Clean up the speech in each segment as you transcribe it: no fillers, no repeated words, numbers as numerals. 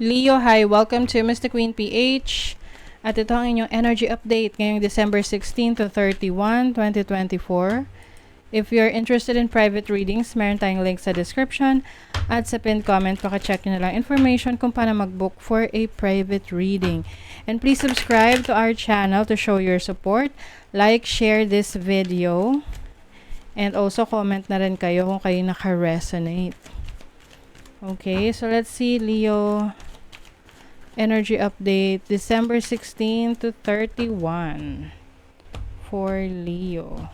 Leo, hi! Welcome to Mr. Queen PH. At ito ang inyong energy update ngayong December 16 to 31, 2024. If you're interested in private readings, meron tayong link sa description at sa pinned comment. Paka-check nyo na lang information kung paano mag-book for a private reading. And please subscribe to our channel to show your support. Like, share this video. And also comment na rin kayo kung kayo naka-resonate. Okay, so let's see Leo energy update December 16 to 31 for Leo.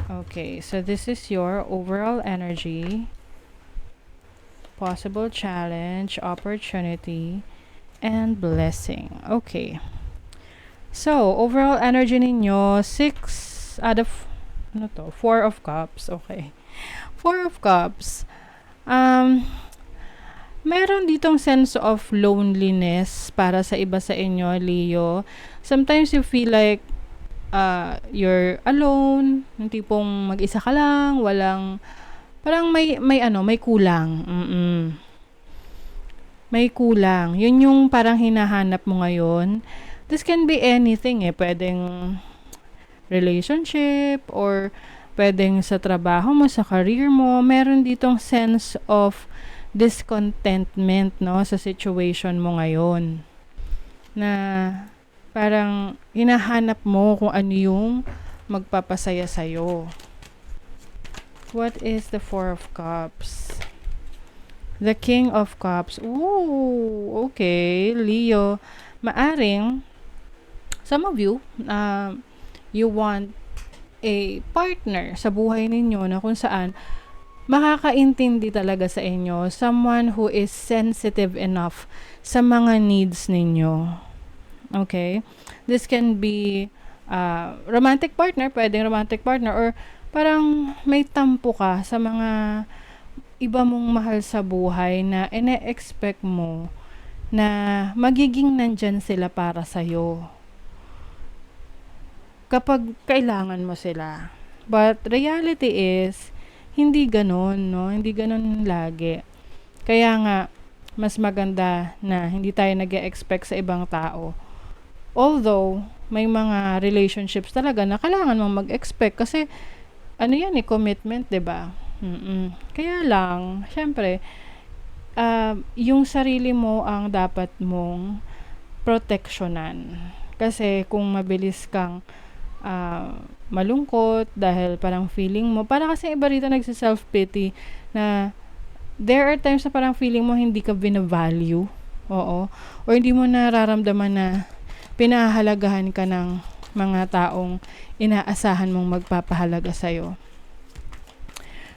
Okay, so this is your overall energy, possible challenge, opportunity, and blessing. Okay. So, overall energy ninyo, 6 out of 4 of cups. Okay. 4 of cups. Meron ditong sense of loneliness para sa iba sa inyo, Leo. Sometimes you feel like you're alone, yung tipong mag-isa ka lang, walang parang may kulang. May kulang. Yun yung parang hinahanap mo ngayon. This can be anything pwedeng relationship or pwedeng sa trabaho mo, sa career mo. Meron ditong sense of discontentment, no, sa situation mo ngayon. Na parang hinahanap mo kung ano yung magpapasaya sa'yo. What is the 4 of Cups? The King of Cups. Ooh, okay, Leo. Maaring, some of you, you want a partner sa buhay ninyo na kung saan makakaintindi talaga sa inyo, someone who is sensitive enough sa mga needs ninyo. Okay? This can be romantic partner, pwedeng romantic partner, or parang may tampo ka sa mga iba mong mahal sa buhay na ine-expect mo na magiging nandyan sila para sa'yo kapag kailangan mo sila. But reality is, hindi ganon, no? Hindi ganon lagi. Kaya nga, mas maganda na hindi tayo nag-e-expect sa ibang tao. Although, may mga relationships talaga na kailangan mong mag-expect kasi, commitment, 'di ba? Kaya lang, syempre, yung sarili mo ang dapat mong proteksyonan. Kasi kung mabilis kang malungkot dahil parang feeling mo, para kasi iba rito nagsa-self-pity na there are times na parang feeling mo hindi ka bina-value. Oo. Or hindi mo nararamdaman na pinahahalagahan ka ng mga taong inaasahan mong magpapahalaga sa'yo.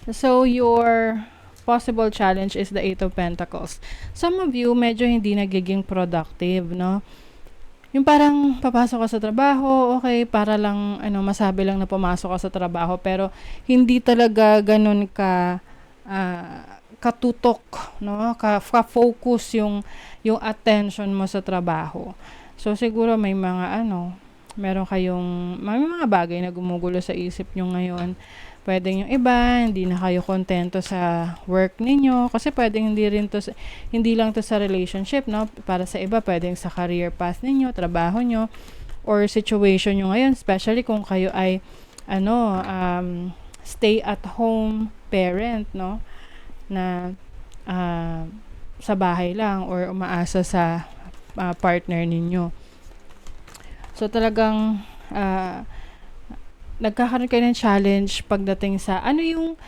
So, your possible challenge is the 8 of Pentacles. Some of you, medyo hindi nagiging productive, no? Yung parang papasok ka sa trabaho, okay, para lang masabi lang na pumasok ka sa trabaho, pero hindi talaga ganun ka katutok, no? Ka-focus yung attention mo sa trabaho. So siguro may mga meron kayong may mga bagay na gumugulo sa isip nyo ngayon. Pwedeng yung iba, hindi na kayo kontento sa work ninyo. Kasi pwedeng hindi lang to sa relationship, no? Para sa iba, pwedeng sa career path ninyo, trabaho nyo, or situation nyo ngayon. Especially kung kayo ay, stay at home parent, no? Na, sa bahay lang, or umaasa sa partner ninyo. So, talagang, nagkakaroon kayo ng challenge pagdating sa ano yung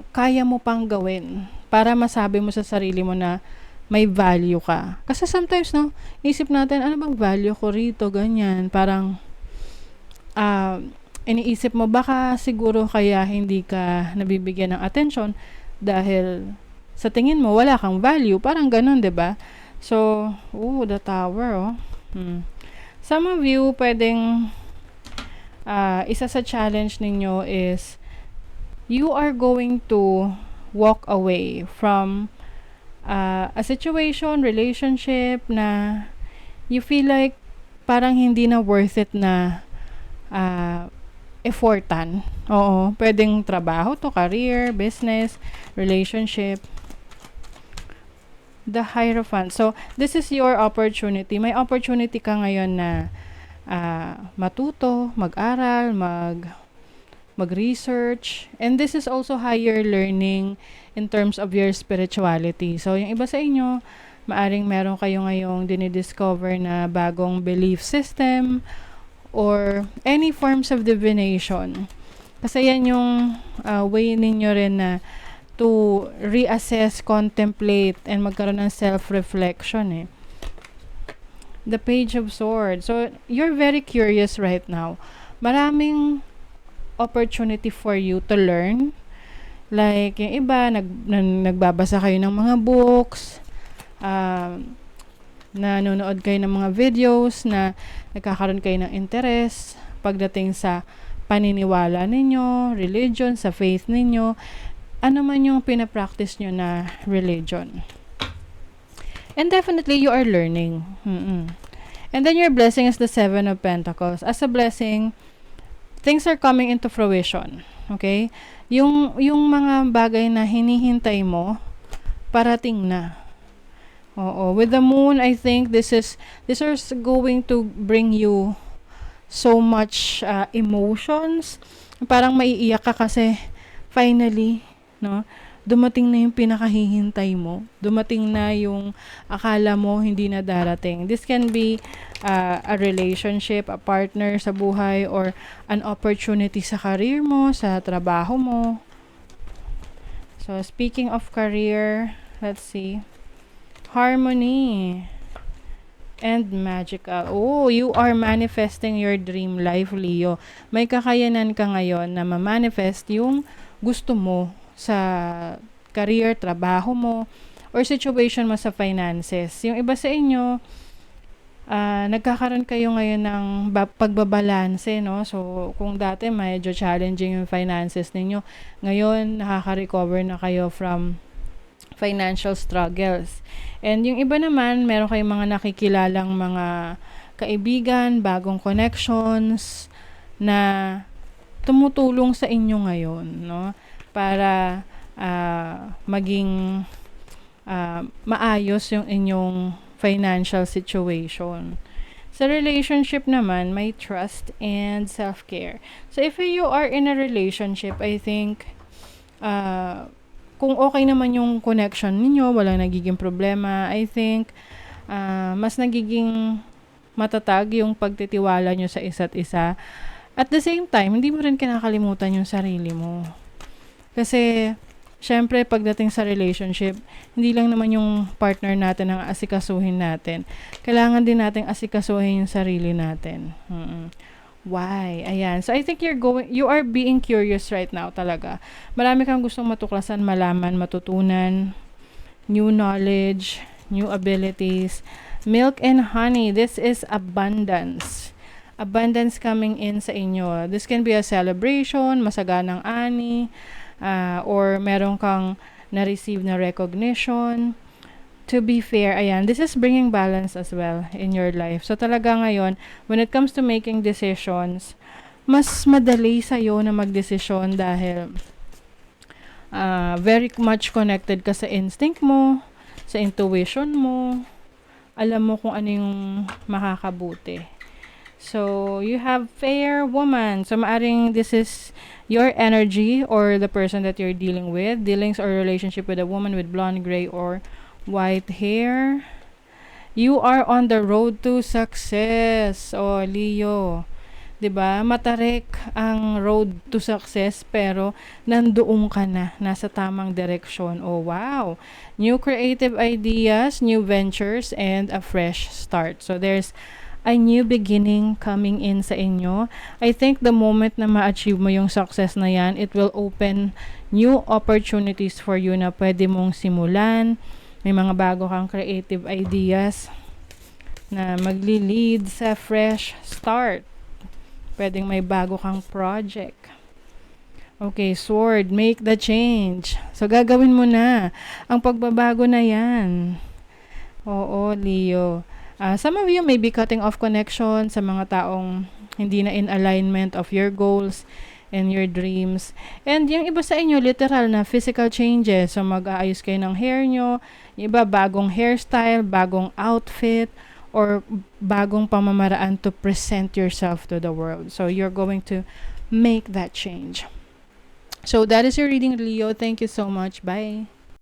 kaya mo pang gawin para masabi mo sa sarili mo na may value ka. Kasi sometimes, no, isip natin, ano bang value ko rito, ganyan. Parang, iniisip mo, baka siguro kaya hindi ka nabibigyan ng attention dahil sa tingin mo, wala kang value. Parang ganun, 'di ba? So, the Tower, Some of you, pwedeng isa sa challenge ninyo is you are going to walk away from a situation, relationship na you feel like parang hindi na worth it na effortan. Oo, pwedeng trabaho to, career, business, relationship. The Hierophant. So, this is your opportunity. May opportunity ka ngayon na matuto, mag-aral, mag-research. And this is also higher learning in terms of your spirituality. So, yung iba sa inyo, maaring meron kayo ngayong dinidiscover na bagong belief system or any forms of divination. Kasi yan yung way ninyo rin na to reassess, contemplate, and magkaroon ng self-reflection eh. The Page of Swords. So, you're very curious right now. Maraming opportunity for you to learn. Like, yung iba, nagbabasa kayo ng mga books, nanonood kayo ng mga videos, na nagkakaroon kayo ng interest pagdating sa paniniwala ninyo, religion, sa faith ninyo, ano man yung pinapractice nyo na religion. And definitely, you are learning. And then your blessing is the Seven of Pentacles. As a blessing, things are coming into fruition. Okay? Yung mga bagay na hinihintay mo, parating na. Oo. With the Moon, I think this is going to bring you so much emotions. Parang maiiyak ka kasi finally, no? Dumating na yung pinakahihintay mo. Dumating na yung akala mo hindi na darating. This can be a relationship, a partner sa buhay, or an opportunity sa career mo, sa trabaho mo. So, speaking of career, let's see. Harmony and magical. Oh, you are manifesting your dream life, Leo. May kakayanan ka ngayon na ma-manifest yung gusto mo sa career, trabaho mo, or situation mo sa finances. Yung iba sa inyo, nagkakaroon kayo ngayon ng pagbabalanse, no? So, kung dati medyo challenging yung finances ninyo, ngayon nakaka-recover na kayo from financial struggles. And yung iba naman, meron kayong mga nakikilalang mga kaibigan, bagong connections na tumutulong sa inyo ngayon, no? Para maging maayos yung inyong financial situation. Sa relationship naman, may trust and self-care. So, if you are in a relationship, I think, kung okay naman yung connection ninyo, walang nagiging problema, I think, mas nagiging matatag yung pagtitiwala nyo sa isa't isa. At the same time, hindi mo rin kinakalimutan yung sarili mo. Kasi, syempre, pagdating sa relationship, hindi lang naman yung partner natin ang asikasuhin natin. Kailangan din nating asikasuhin yung sarili natin. Why? Ayan. So, I think you are being curious right now talaga. Marami kang gustong matuklasan, malaman, matutunan, new knowledge, new abilities. Milk and honey, this is abundance. Abundance coming in sa inyo. This can be a celebration, masaganang ani, or meron kang na-receive na recognition. To be fair, ayan, this is bringing balance as well in your life. So talaga ngayon, when it comes to making decisions, mas madali sa'yo na magdesisyon dahil very much connected ka sa instinct mo, sa intuition mo, alam mo kung ano yung makakabuti. So, you have fair woman. So, maaring this is your energy or the person that you're dealing with. Dealings or relationship with a woman with blonde, gray, or white hair. You are on the road to success. Oh, Leo. 'Di ba? Matarik ang road to success pero nandoon ka na, nasa tamang direksyon. Oh, wow. New creative ideas, new ventures, and a fresh start. So, there's a new beginning coming in sa inyo. I think the moment na ma-achieve mo yung success na yan, it will open new opportunities for you na pwede mong simulan. May mga bago kang creative ideas na magli-lead sa fresh start. Pwedeng may bago kang project. Okay, sword, make the change. So, gagawin mo na ang pagbabago na yan. Oo, Leo. Some of you may be cutting off connection sa mga taong hindi na in alignment of your goals and your dreams. And yung iba sa inyo, literal na physical changes. So, mag-aayos kayo ng hair nyo. Yung iba, bagong hairstyle, bagong outfit, or bagong pamamaraan to present yourself to the world. So, you're going to make that change. So, that is your reading, Leo. Thank you so much. Bye.